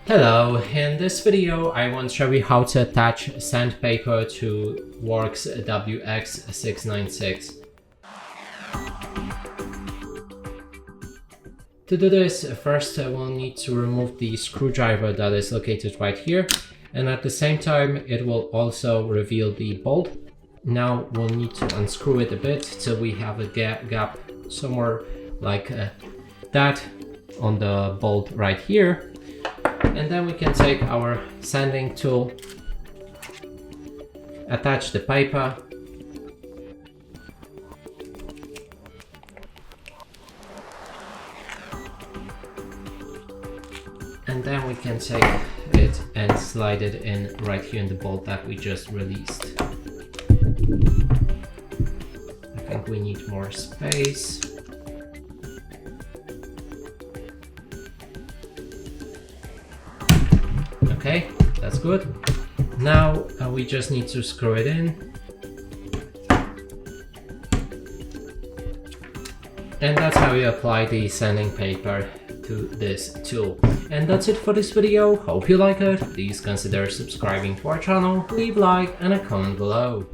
Hello, in this video I want to show you how to attach Sandpaper to WORX WX696. To do this, first we'll need to remove the screwdriver that is located right here, and at the same time it will also reveal the bolt. Now we'll need to unscrew it a bit till we have a gap somewhere like that on the bolt right here. And then we can take our sanding tool, attach the paper, and then we can take it and slide it in right here in the bolt that we just released. I think we need more space. Okay, that's good. Now we just need to screw it in. And that's how you apply the sanding paper to this tool. And that's it for this video. Hope you like it. Please consider subscribing to our channel, leave a like and a comment below.